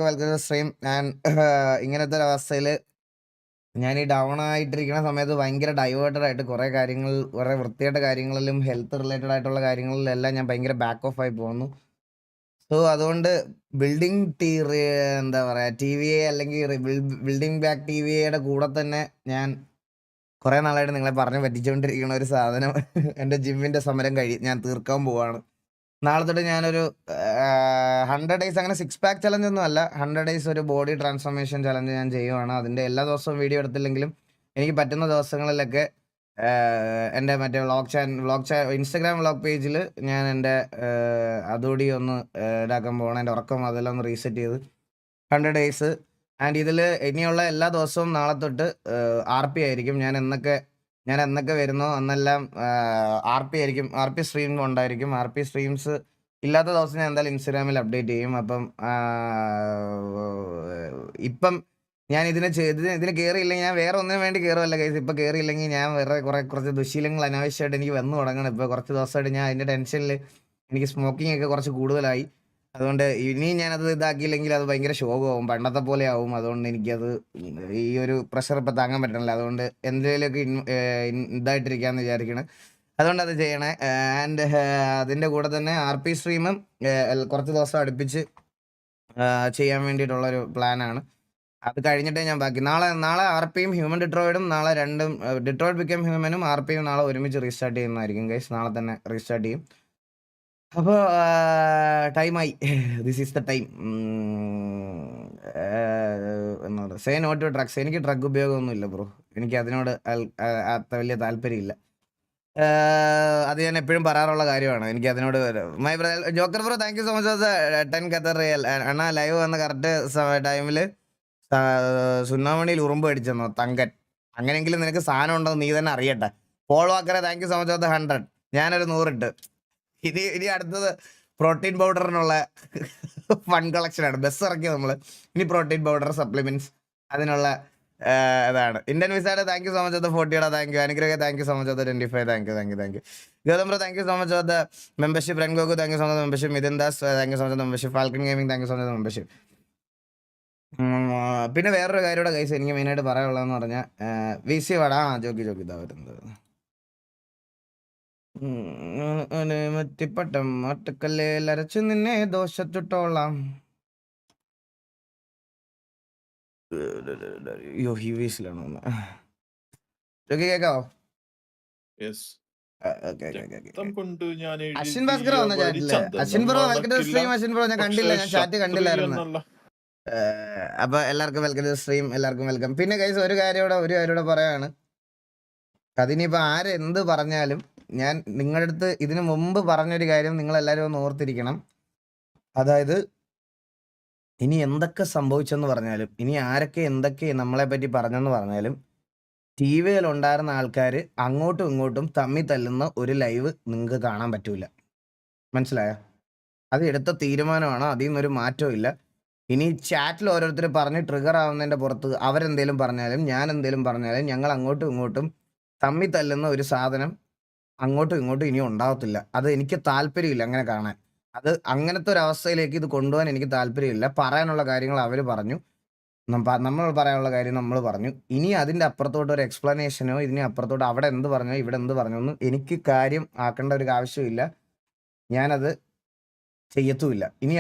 Welcome stream. ഞാൻ ഇങ്ങനത്തെ ഒരു അവസ്ഥയിൽ ഞാൻ ഈ ഡൗൺ ആയിട്ടിരിക്കുന്ന സമയത്ത് ഭയങ്കര ഡൈവേർട്ടഡ് ആയിട്ട് കുറേ കാര്യങ്ങൾ, കുറേ വൃത്തികെട്ട കാര്യങ്ങളിലും ഹെൽത്ത് റിലേറ്റഡ് ആയിട്ടുള്ള കാര്യങ്ങളിലെല്ലാം ഞാൻ ഭയങ്കര ബാക്ക് ഓഫ് ആയി പോകുന്നു. സോ അതുകൊണ്ട് ബിൽഡിംഗ് എന്താ പറയുക, ടി വി എ അല്ലെങ്കിൽ ബിൽഡിംഗ് ബാക്ക് ടി വി എയുടെ കൂടെ തന്നെ ഞാൻ കുറേ നാളായിട്ട് നിങ്ങളെ പറഞ്ഞ് പറ്റിച്ചുകൊണ്ടിരിക്കുന്ന ഒരു സാധനം എൻ്റെ ജിമ്മിൻ്റെ സമരം ഞാൻ തീർക്കാൻ പോവാണ്. നാളെ തൊട്ട് ഞാനൊരു 100 ഡേയ്സ്, അങ്ങനെ 6 പാക്ക് ചലഞ്ച് ഒന്നും അല്ല, 100 ഡേയ്സ് ഒരു ബോഡി ട്രാൻസ്ഫോർമേഷൻ ചലഞ്ച് ഞാൻ ചെയ്യുവാണ്. അതിൻ്റെ എല്ലാ ദിവസവും വീഡിയോ എടുത്തില്ലെങ്കിലും എനിക്ക് പറ്റുന്ന ദിവസങ്ങളിലൊക്കെ എൻ്റെ മറ്റേ ഇൻസ്റ്റഗ്രാം വ്ളോഗ് പേജിൽ ഞാൻ എൻ്റെ അതുകൂടി ഒന്ന് ഇതാക്കാൻ പോകണം. എൻ്റെ ഉറക്കം അതെല്ലാം ഒന്ന് റീസെറ്റ് ചെയ്ത് 100 ഡേയ്സ്. ആൻഡ് ഇതിൽ ഇനിയുള്ള എല്ലാ ദിവസവും നാളെ തൊട്ട് RP ആയിരിക്കും. ഞാൻ എന്നൊക്കെ വരുന്നോ അന്നെല്ലാം RP ആയിരിക്കും. RP സ്ട്രീം ഉണ്ടായിരിക്കും. RP സ്ട്രീംസ് ഇല്ലാത്ത ദിവസം ഞാൻ എന്തായാലും ഇൻസ്റ്റാഗ്രാമിൽ അപ്ഡേറ്റ് ചെയ്യും. അപ്പം ഇപ്പം ഞാൻ ഇതിന് കയറിയില്ലെങ്കിൽ ഞാൻ വേറെ ഒന്നിനു വേണ്ടി കയറുമല്ല ഗൈസ്. ഇപ്പം കയറിയില്ലെങ്കിൽ ഞാൻ വേറെ കുറച്ച് ദുശീലങ്ങൾ അനാവശ്യമായിട്ട് എനിക്ക് വന്നു തുടങ്ങണം. ഇപ്പോൾ കുറച്ച് ദിവസമായിട്ട് ഞാൻ അതിൻ്റെ ടെൻഷനിൽ എനിക്ക് സ്മോക്കിംഗ് ഒക്കെ കുറച്ച് കൂടുതലായി. അതുകൊണ്ട് ഇനി ഞാനത് ഇതാക്കിയില്ലെങ്കിൽ അത് ഭയങ്കര ശോകമാവും, പണ്ടത്തെ പോലെ ആവും. അതുകൊണ്ട് എനിക്കത് ഈ ഒരു പ്രഷർ ഇപ്പം താങ്ങാൻ പറ്റണില്ല. അതുകൊണ്ട് എന്തെങ്കിലുമൊക്കെ ഇതായിട്ടിരിക്കാമെന്ന് വിചാരിക്കണം. അതുകൊണ്ട് അത് ചെയ്യണേ. ആൻഡ് അതിൻ്റെ കൂടെ തന്നെ RP സ്ട്രീമും കുറച്ച് ദിവസം അടുപ്പിച്ച് ചെയ്യാൻ വേണ്ടിയിട്ടുള്ളൊരു പ്ലാനാണ്. അത് കഴിഞ്ഞിട്ടേ ഞാൻ ബാക്കി നാളെ RPയും ഹ്യൂമൻ ഡിട്രോയിഡും നാളെ രണ്ടും, ഡിട്രോയിഡ് ബിക്കം ഹ്യൂമനും RPയും നാളെ ഒരുമിച്ച് റീസ്റ്റാർട്ട് ചെയ്യുന്നതായിരിക്കും ഗൈസ്. നാളെ തന്നെ റീസ്റ്റാർട്ട് ചെയ്യും. അപ്പോൾ ടൈമായി, ദിസ് ഈസ് ദ ടൈം. എന്നോട് സേ നോട്ട് ടു ഡ്രഗ്സ്. എനിക്ക് ഡ്രഗ് ഉപയോഗമൊന്നുമില്ല ബ്രോ. എനിക്ക് അതിനോട് അത്ര വലിയ താല്പര്യമില്ല. അത് ഞാൻ എപ്പോഴും പറയാറുള്ള കാര്യമാണ്. എനിക്ക് അതിനോട് my brother Joker bro, thank you so much four 10 Qatar real. Anna live വന്ന കറക്റ്റ് ടൈമിൽ സുന്നാമണിയിൽ ഉറുമ്പ് അടിച്ചെന്നോ തങ്കൻ. അങ്ങനെയെങ്കിലും നിനക്ക് സാധനം ഉണ്ടോ നീ തന്നെ അറിയട്ടെ. പോൾ വാക്കറെ thank you so much for 100. ഞാനൊരു 100 ഇട്ട്. ഇനി അടുത്തത് പ്രോട്ടീൻ പൗഡറിനുള്ള ഫണ്ട് കളക്ഷനാണ്. ബസ് ഇറക്കി നമ്മൾ. ഇനി പ്രോട്ടീൻ പൗഡർ, സപ്ലിമെന്റ്സ്, അതിനുള്ള ഇതാണ്. ഇന്ത്യൻ വിസയുടെ thank you so much of 40. Thank you Anugraha, thank you so much of 25. Thank you Gautam bro, thank you so much of the membership. രൺഗോകു, thank you so much membership. Mithun Das, thank you so much membership. Falcon gaming, thank you so much membership. പിന്നെ വേറൊരു കാര്യയുടെ കൈസ് എനിക്ക് മെയിനായിട്ട് പറയാനുള്ളതെന്ന് പറഞ്ഞാൽ VC വാടാ jockey ഇതാ വരുന്നത്. മറ്റിപ്പട്ടം ഒറ്റക്കല്ലേൽ അരച്ചു നിന്നെ ദോശത്തിട്ടോളാം. അയ്യോ ഹീവീസിലാണോ ജോക്കി കേക്കാവോ? അശ്വിൻ ഭാസ്കർ വന്ന ചാറ്റില്. Ashwin bro welcome to stream. Ashwin bro ഞാൻ കണ്ടില്ല, ഞാൻ ചാറ്റ് കണ്ടില്ലായിരുന്നു. അപ്പൊ എല്ലാവർക്കും വെൽക്കം ടു സ്ട്രീം, എല്ലാവർക്കും വെൽക്കം. പിന്നെ ഗൈസ് ഒരു കാര്യം പറയാണ്. അതിനിപ്പോ ആരെന്ത് പറഞ്ഞാലും ഞാൻ നിങ്ങളുടെ അടുത്ത് ഇതിനു മുമ്പ് പറഞ്ഞൊരു കാര്യം നിങ്ങളെല്ലാവരും ഒന്ന് ഓർത്തിരിക്കണം. അതായത് ഇനി എന്തൊക്കെ സംഭവിച്ചെന്ന് പറഞ്ഞാലും, ഇനി ആരൊക്കെ എന്തൊക്കെ നമ്മളെ പറ്റി പറഞ്ഞെന്ന് പറഞ്ഞാലും, TV-യിൽ ഉണ്ടായിരുന്ന ആൾക്കാർ അങ്ങോട്ടും ഇങ്ങോട്ടും തമ്മി തല്ലുന്ന ഒരു ലൈവ് നിങ്ങൾക്ക് കാണാൻ പറ്റൂല. മനസ്സിലായോ? അത് എടുത്ത തീരുമാനമാണ്, അതിൽ നിന്നൊരു മാറ്റവും ഇല്ല. ഇനി ചാറ്റിൽ ഓരോരുത്തർ പറഞ്ഞ് ട്രിഗർ ആവുന്നതിൻ്റെ പുറത്ത് അവരെന്തേലും പറഞ്ഞാലും ഞാൻ എന്തേലും പറഞ്ഞാലും ഞങ്ങൾ അങ്ങോട്ടും ഇങ്ങോട്ടും തമ്മി തല്ലുന്ന ഒരു സാധനം അങ്ങോട്ടും ഇങ്ങോട്ടും ഇനി ഉണ്ടാവത്തില്ല. അത് എനിക്ക് താല്പര്യമില്ല അങ്ങനെ കാണാൻ. അത് അങ്ങനത്തെ ഒരു അവസ്ഥയിലേക്ക് ഇത് കൊണ്ടുപോകാൻ എനിക്ക് താല്പര്യമില്ല. പറയാനുള്ള കാര്യങ്ങൾ അവർ പറഞ്ഞു, നമ്മൾ പറയാനുള്ള കാര്യം നമ്മൾ പറഞ്ഞു. ഇനി അതിൻ്റെ അപ്പുറത്തോട്ട് ഒരു എക്സ്പ്ലനേഷനോ ഇതിന് അപ്പുറത്തോട്ട് അവിടെ എന്ത് പറഞ്ഞോ ഇവിടെ എന്ത് പറഞ്ഞോ ഒന്നും എനിക്ക് കാര്യം ആക്കേണ്ട ഒരു ആവശ്യമില്ല. ഞാനത് ചെയ്യത്തുമില്ല. ഇനി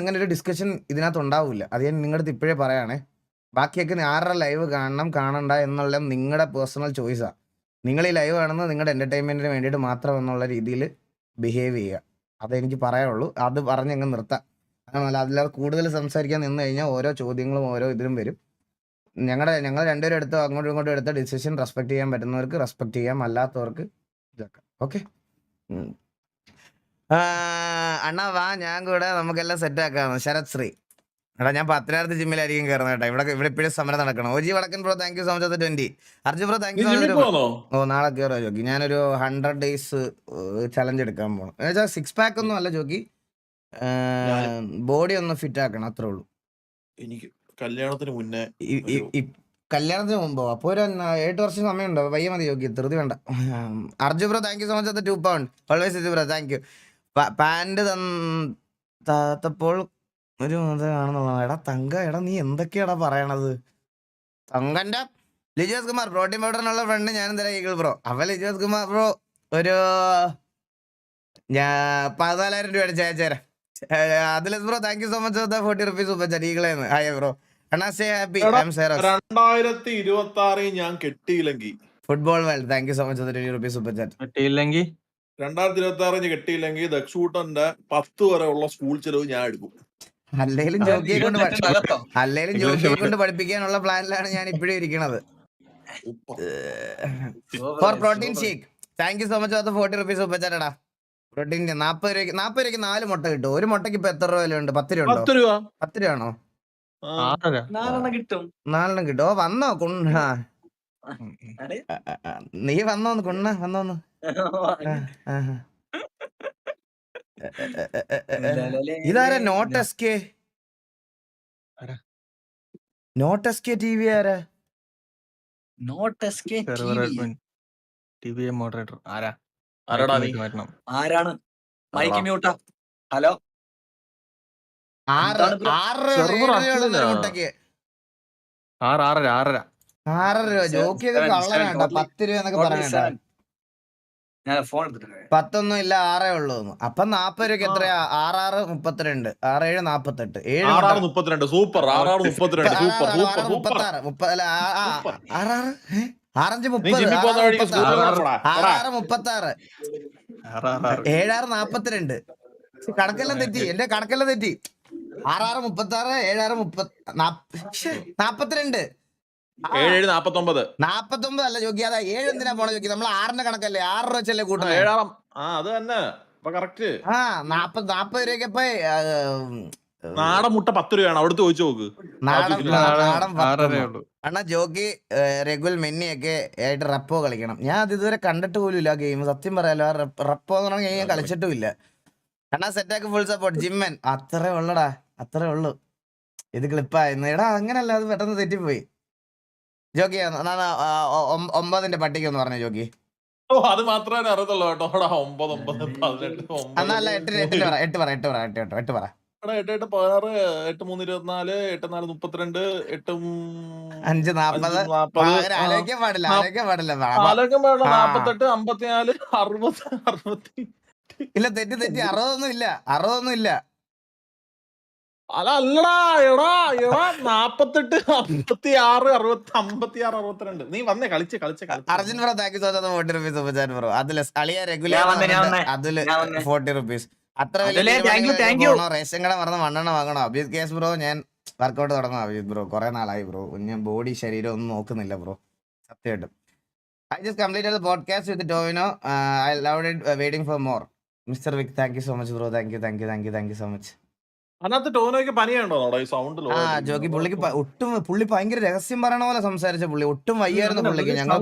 അങ്ങനെ ഒരു ഡിസ്കഷൻ ഇതിനകത്ത് ഉണ്ടാവില്ല. അത് ഞാൻ നിങ്ങളുടെ അടുത്ത് ഇപ്പോഴേ പറയുകയാണേ. ബാക്കിയൊക്കെ ആരുടെ ലൈവ് കാണണം കാണണ്ട എന്നുള്ള നിങ്ങളുടെ പേഴ്സണൽ ചോയ്സാണ്. നിങ്ങൾ ഈ ലൈവ് കാണുന്നത് നിങ്ങളുടെ എൻ്റർടൈൻമെൻറ്റിന് വേണ്ടിയിട്ട് മാത്രം എന്നുള്ള രീതിയിൽ ബിഹേവ് ചെയ്യുക. അതെനിക്ക് പറയാനുള്ളൂ. അത് പറഞ്ഞങ്ങ് നിർത്താം. അതില്ലാതെ കൂടുതൽ സംസാരിക്കാൻ നിന്ന് കഴിഞ്ഞാൽ ഓരോ ചോദ്യങ്ങളും ഓരോ ഇതിലും വരും. ഞങ്ങൾ രണ്ടുപേരും അങ്ങോട്ടും ഇങ്ങോട്ടും എടുത്ത ഡിസിഷൻ റെസ്പെക്ട് ചെയ്യാൻ പറ്റുന്നവർക്ക് റെസ്പെക്ട് ചെയ്യാം, അല്ലാത്തവർക്ക് ഇതാക്കാം. ഓക്കെ അണ്ണാ വാ, ഞാൻ കൂടെ നമുക്കെല്ലാം സെറ്റ് ആക്കാം. ശരത് ശ്രീ എടാ, ഞാൻ 10,000 ജിമ്മിലായിരിക്കും കയറുന്നത് കേട്ടോ. ഇവിടെ ഇപ്പോഴും സമരം നടക്കണം. OG Vadakkan bro thank you so much 20. Arjun bro thank you so much. ഓ നാളെ കയറുക ജോക്കി. ഞാനൊരു 100 ഡേയ്സ് ചലഞ്ച് എടുക്കാൻ പോകണം. എന്നുവെച്ചാൽ 6 പാക്ക് ഒന്നും അല്ല ജോക്കി, ബോഡി ഒന്ന് ഫിറ്റ് ആക്കണം, അത്രേ ഉള്ളൂ. എനിക്ക് കല്യാണത്തിന് മുന്നേ കല്യാണത്തിന് മുമ്പോ? അപ്പോൾ ഒരു 8 വർഷം സമയമുണ്ടോ? പയ്യ മതി ജോക്കി, ധൃതി വേണ്ട. Arjun bro thank you so much 2 pound. Always bro thank you. പാൻറ് താത്തപ്പോൾ ഒരു കാണുന്നുള്ള എടാ തങ്ക എടാ നീ എന്തൊക്കെയാടാ പറയണത്? തങ്കന്റെ ലിജോസ് കുമാർ പ്രോട്ടീൻ പൗഡറിനുള്ള ഫ്രണ്ട് ഞാനും തരാം ഈഗിൾ ബ്രോ. അവ ലിജോസ് കുമാർ ബ്രോ ഒരു ഞാൻ 14,000 രൂപ അടിച്ചേരാം. Atlas bro thank you so much 40 rupees super chat ഈഗിളേന്ന്. Hi bro. അണ്ണാ stay happy. I am serious. 2026 ഞാൻ കെട്ടിയില്ലെങ്കിൽ football world thank you so much 20 rupees super chat. 2026 കെട്ടിയില്ലെങ്കിൽ ദക്ഷൂട്ടന്റെ 10 വരെ ഉള്ള സ്കൂൾ ചെലവ് ഞാൻ എടുക്കും. അല്ലേലും ജോക്കിയെ കൊണ്ട് പഠിപ്പിക്കാനുള്ള പ്ലാനിലാണ് ഞാൻ ഇപ്പോഴും ഇരിക്കണത്. For protein shake thank you so much 40 rupees super ചാറ്റടാ. പ്രോട്ടീൻ 40 രൂപയ്ക്ക് 4 മുട്ട കിട്ടും. ഒരു മുട്ടയ്ക്ക് ഇപ്പൊ എത്ര രൂപ വിലയുണ്ട്? 10 രൂപ ഉണ്ടോ? 10 രൂപ ആണോ? 4 കിട്ടും. ഓ വന്നോ കുണ്ണ? നീ വന്നോന്ന് കുണ്ണ വന്നോന്ന്? ഇതാരാ? Not S K T V ആരാ? മോഡറേറ്റർ ആരാ? ആരാണ്? മൈക്ക് മ്യൂട്ടാ. ഹലോ 6 മുട്ടയ്ക്ക് 6 രൂപ. ജോക്കിയൊക്കെ കള്ളനാട്ടോ. 10 രൂപ എന്നൊക്കെ പറയണ്ട. ഞാൻ ഫോൺ എടുത്തിട്ട് 10 ഒന്നും ഇല്ല, 6 ഉള്ളൂ. അപ്പൊ 40 രൂപയ്ക്ക് എത്രയാ? 6 32 6 7 48 32 സൂപ്പർ. 6 32 super super super. 6 നീ ജിമ്മിൽ പോകുന്ന വഴിക്ക് സ്കൂട്ടർ കൊണ്ടുപോടാ. 7 42 കണക്കെല്ലാം തെറ്റി. എന്റെ കണക്കെല്ലാം തെറ്റി. 6 36 7 42 7 49 49 അല്ല ജോക്കി. അതാ 7 എന്തിനാ പോണ ജോക്കി? നമ്മൾ 6ന്റെ കണക്കല്ലേ? 6 രൂപ വെച്ചല്ലേ കൂട്ടുന്നത്? 7 അത് തന്നെ കറക്റ്റ്. 40 രൂപയ്ക്ക് ഇപ്പൊ നാടൻ മുട്ട 10 രൂപയാണ്. അവിടുത്തെ ചോദിച്ചു നോക്ക്. അണ്ണാ ജോക്കി റെഗുൽ മെന്നിയൊക്കെ ആയിട്ട് റപ്പോ കളിക്കണം. ഞാൻ അത് ഇതുവരെ കണ്ടിട്ട് പോലും ഇല്ല ഗെയിം. സത്യം പറയാലോ. റപ്പോ എന്ന് പറഞ്ഞ ഞാൻ കളിച്ചിട്ടും ഇല്ല. അണ്ണാ സെറ്റാക്ക് ഫുൾ സപ്പോർട്ട് ജിമ്മൻ. അത്രേ ഉള്ളടാ, അത്രേ ഉള്ളു. ഇത് ക്ലിപ്പായിരുന്നു. എടാ അങ്ങനല്ല, അത് പെട്ടെന്ന് തെറ്റിപ്പോയി. ജോക്കി 9ന്റെ പട്ടിക ഒന്ന് പറഞ്ഞു ജോക്കി. ഓ അത് മാത്രമേ അറിയത്തുള്ളൂ കേട്ടോ. 9 9 18 അല്ല 8 പറ 8 പറ 8 പറ 8 പറ 8 8 16 8 3 24 8 4 32 8 5 40 ആലോചിക്കാൻ പാടില്ല 48 54 60 60. ഇല്ല തെറ്റി 60 ഇല്ല. അതല്ലടാ എടാ 48 56 60 56 62. നീ വന്നേ കളിച്ച് Arjun bro thank you so much 40 rupees super chat bro. അതില് അളിയ റെഗുലർ അതില് 40 റുപ്പീസ്. അത്ര വലിയ റേഷൻ കട മറന്ന് മണ്ണെണ്ണ വാങ്ങണോ? അഭിജിത് കേസ് ബ്രോ ഞാൻ വർക്കൗട്ട് തുടങ്ങണം അഭിജിത് ബ്രോ. കുറെ നാളായി ബ്രോ. ഞാൻ ബോഡി ശരീരം ഒന്നും നോക്കുന്നില്ല ബ്രോ, സത്യമായിട്ടും. I just completed the podcast with Tovino. I loved it. Waiting for more. Mr. Vic, thank you so much, bro. Thank you so much. അതിനകത്ത് ടോനോയ്ക്ക് പനിയുണ്ടോ? ഈ സൗണ്ട് ജോക്കി പുള്ളിക്ക് പുള്ളി ഭയങ്കര രഹസ്യം പറയണ പോലെ സംസാരിച്ച പുള്ളി. ഒട്ടും വയ്യായിരുന്നു പുള്ളിക്ക്. ഞങ്ങൾ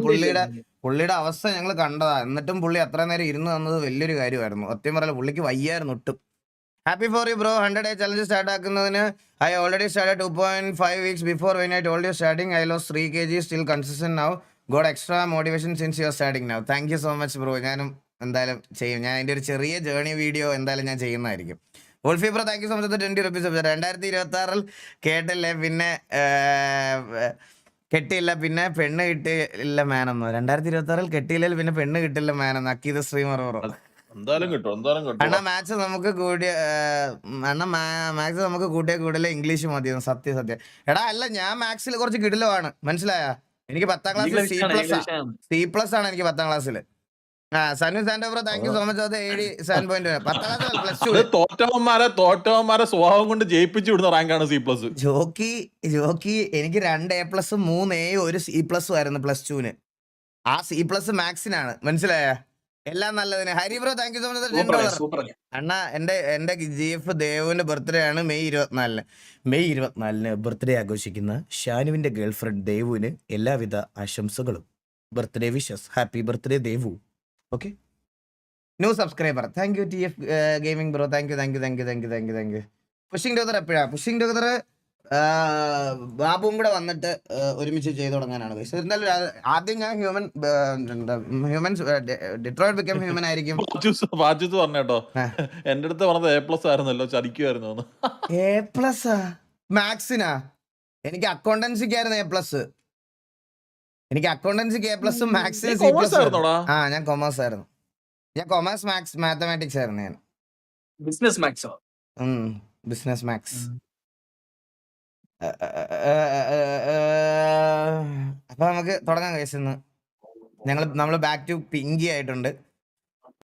പുള്ളിയുടെ അവസ്ഥ ഞങ്ങൾ കണ്ടതാ. എന്നിട്ടും പുള്ളി അത്ര നേരം ഇരുന്ന് തന്നത് വലിയൊരു കാര്യമായിരുന്നു. സത്യം പറയല പുള്ളിക്ക് വയ്യായിരുന്നു ഒട്ടും. Happy for you bro. 100 day challenge start ആക്കുന്നതിന് I already start 2.5 weeks before when I told you starting. I lost 3 kg, still consistent now. Got extra motivation since you are starting now. Thank you so much bro. ഞാനും എന്തായാലും ചെയ്യും. ഞാൻ അതിന്റെ ഒരു ചെറിയ journey video എന്തായാലും ഞാൻ ചെയ്യുന്നതായിരിക്കും. Wolfie bro thank you so much 20 rupees. 2026 കേട്ടില്ലേ പിന്നെ കെട്ടിയില്ല പിന്നെ പെണ്ണ് കിട്ടിയില്ല മാനെന്നോ? 2026 കെട്ടിയില്ലെങ്കിൽ പിന്നെ പെണ്ണ് കിട്ടില്ല മാനെന്നോ? അക്കീത് സ്ട്രീമർ ബ്രോ. അണ്ണാ മാത്സ് നമുക്ക് കൂട്ടിയ കൂടുതൽ ഇംഗ്ലീഷ് മതിയെന്ന്. സത്യം. എടാ അല്ല ഞാൻ മാത്സിൽ കുറച്ച് കിടിലമാണ്, മനസ്സിലായ? എനിക്ക് 10ാം ക്ലാസ്സിൽ C+ ആണ് എനിക്ക് 10ാം ക്ലാസ്സിൽ. Sanu Santo bro thank you so much 87.1. 10ാം ക്ലാസ്സിൽ +2 തോറ്റവന്മാരെ സ്വഭാവം കൊണ്ട് ജയിപ്പിച്ചു വിടുന്ന റാങ്കാണ് C+. ജോക്കി എനിക്ക് 2 A+, 3 A, 1 C+ ആയിരുന്നു +2-ന്. ആ C+ മാത്സിനാണ്, മനസ്സിലായ? എല്ലാം നല്ലതിന്. Hari bro thank you so much $10. അണ്ണാ എന്റെ GF ദേവുവിന്റെ ബർത്ത്ഡേ ആണ് മെയ് 24-ന് ബർത്ത്ഡേ ആഘോഷിക്കുന്ന ഷാനുവിന്റെ ഗേൾഫ്രണ്ട് ദേവുവിന് എല്ലാവിധ ആശംസകളും. Birthday wishes. Happy birthday Devu. Okay, new subscriber. Thank you TF gaming bro. Thank U. Pushing talker എപ്പോഴാ? പുഷിംഗ് ടോക്കർ ബാബുവും കൂടെ വന്നിട്ട് ഒരുമിച്ച് ചെയ്തു തുടങ്ങാനാണ് ഗൈസ്. എന്തായാലും ആദ്യം ഞാൻ ഹ്യൂമൻസ് ഡിട്രോയിറ്റ് ബിക്കം ഹ്യൂമൻ ആയിരിക്കും. വാജിത് പറഞ്ഞേട്ടോ, എന്റെ അടുത്ത് പറഞ്ഞത് A+ ആയിരുന്നല്ലോ, ചതിക്കുമായിരുന്നു. A+ മാത്സിനാ? എനിക്ക് അക്കൗണ്ടൻസിക്കായിരുന്നു A+. എനിക്ക് അക്കൗണ്ടൻസിക്ക് A+, മാത്സിന് C+. ആ, ഞാൻ കൊമേഴ്സ് ആയിരുന്നു. ഞാൻ കൊമേഴ്സ് മാത്സ് മാത്തമാറ്റിക്സ് ആയിരുന്നു. ഞാൻ ബിസിനസ് മാത്സോ? Business maths. അപ്പൊ നമുക്ക് തുടങ്ങാം ഗൈസ്. ഇന്ന് നമ്മള് ബാക്ക് ടു പിങ്കി ആയിട്ടുണ്ട്.